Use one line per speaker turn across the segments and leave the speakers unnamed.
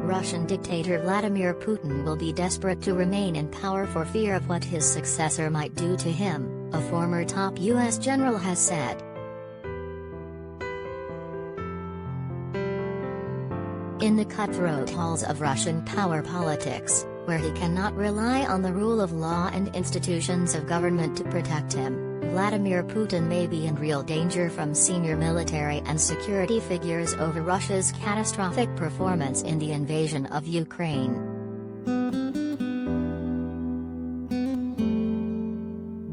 Russian dictator Vladimir Putin will be desperate to remain in power for fear of what his successor might do to him, a former top U.S. general has said. In the cutthroat halls of Russian power politics, where he cannot rely on the rule of law and institutions of government to protect him, Vladimir Putin may be in real danger from senior military and security figures over Russia's catastrophic performance in the invasion of Ukraine.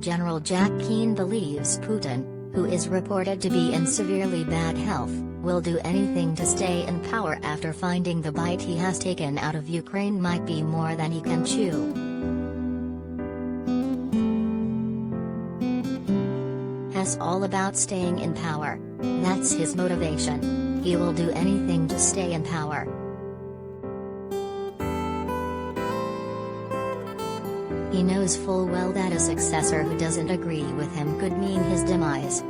General Jack Keane believes Putin, who is reported to be in severely bad health, will do anything to stay in power after finding the bite he has taken out of Ukraine might be more than he can chew. It's all about staying in power. That's his motivation. He will do anything to stay in power. He knows full well that a successor who doesn't agree with him could mean his demise.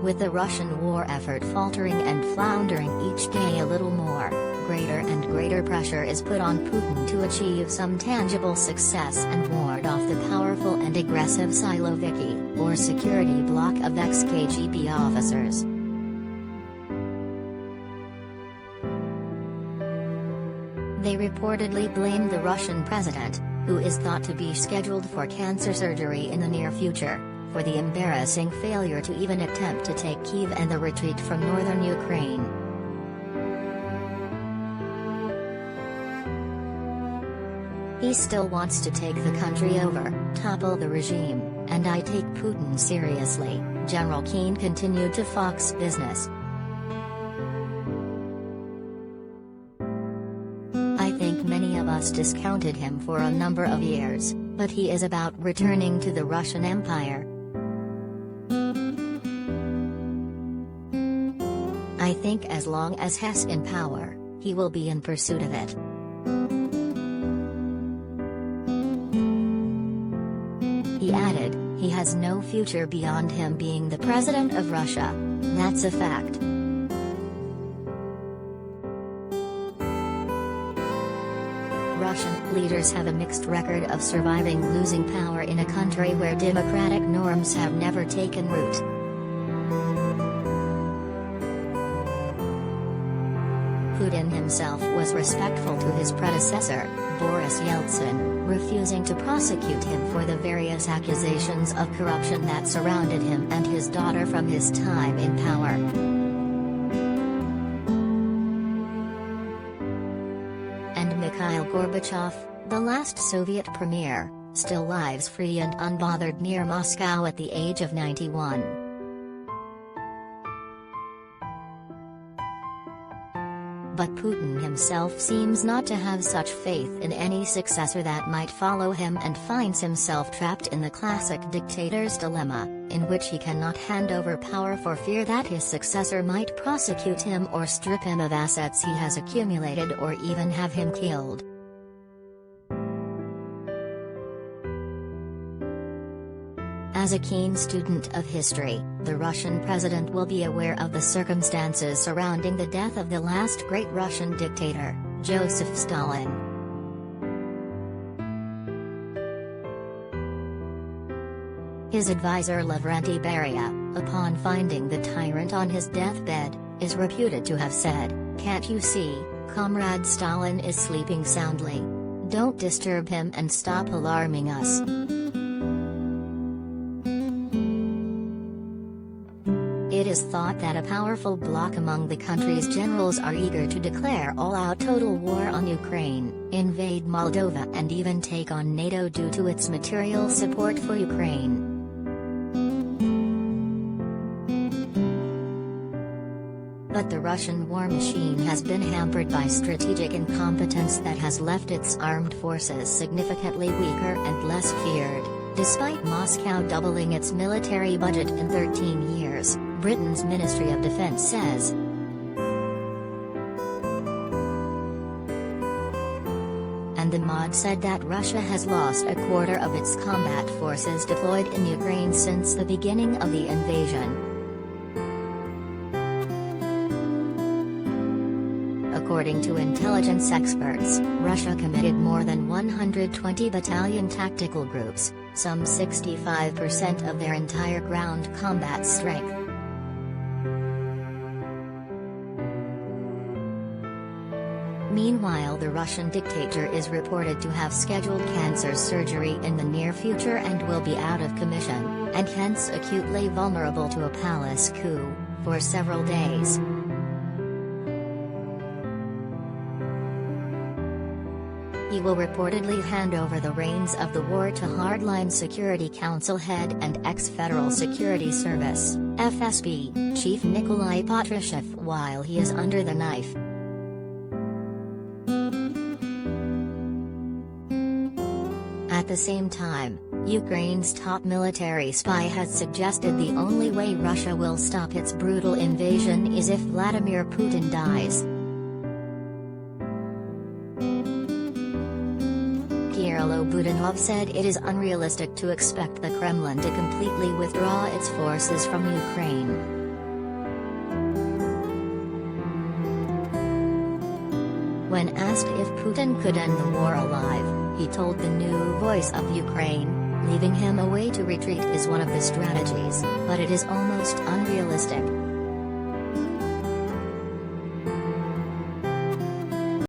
With the Russian war effort faltering and floundering each day a little more, greater and greater pressure is put on Putin to achieve some tangible success and ward off the powerful and aggressive Siloviki, or security bloc of ex-KGB officers. They reportedly blame the Russian president, who is thought to be scheduled for cancer surgery in the near future, for the embarrassing failure to even attempt to take Kyiv and the retreat from northern Ukraine. He still wants to take the country over, topple the regime, and I take Putin seriously, General Keane continued to Fox Business. I think many of us discounted him for a number of years, but he is about returning to the Russian Empire. I think as long as he's in power, he will be in pursuit of it. He added, he has no future beyond him being the president of Russia. That's a fact. Russian leaders have a mixed record of surviving losing power in a country where democratic norms have never taken root. Putin himself was respectful to his predecessor, Boris Yeltsin, refusing to prosecute him for the various accusations of corruption that surrounded him and his daughter from his time in power. And Mikhail Gorbachev, the last Soviet premier, still lives free and unbothered near Moscow at the age of 91. But Putin himself seems not to have such faith in any successor that might follow him and finds himself trapped in the classic dictator's dilemma, in which he cannot hand over power for fear that his successor might prosecute him or strip him of assets he has accumulated or even have him killed. As a keen student of history, the Russian president will be aware of the circumstances surrounding the death of the last great Russian dictator, Joseph Stalin. His advisor Lavrenti Beria, upon finding the tyrant on his deathbed, is reputed to have said, "Can't you see, Comrade Stalin is sleeping soundly? Don't disturb him and stop alarming us." It is thought that a powerful bloc among the country's generals are eager to declare all-out total war on Ukraine, invade Moldova and even take on NATO due to its material support for Ukraine. But the Russian war machine has been hampered by strategic incompetence that has left its armed forces significantly weaker and less feared, despite Moscow doubling its military budget in 13 years. Britain's Ministry of Defense says. And the MOD said that Russia has lost a quarter of its combat forces deployed in Ukraine since the beginning of the invasion. According to intelligence experts, Russia committed more than 120 battalion tactical groups, some 65% of their entire ground combat strength. Meanwhile, the Russian dictator is reported to have scheduled cancer surgery in the near future and will be out of commission, and hence acutely vulnerable to a palace coup, for several days. He will reportedly hand over the reins of the war to hardline Security Council head and ex-Federal Security Service (FSB) Chief Nikolai Patrushev while he is under the knife. At the same time, Ukraine's top military spy has suggested the only way Russia will stop its brutal invasion is if Vladimir Putin dies. Kirill Budanov said it is unrealistic to expect the Kremlin to completely withdraw its forces from Ukraine. When asked if Putin could end the war alive, he told the New Voice of Ukraine, leaving him a way to retreat is one of the strategies, but it is almost unrealistic.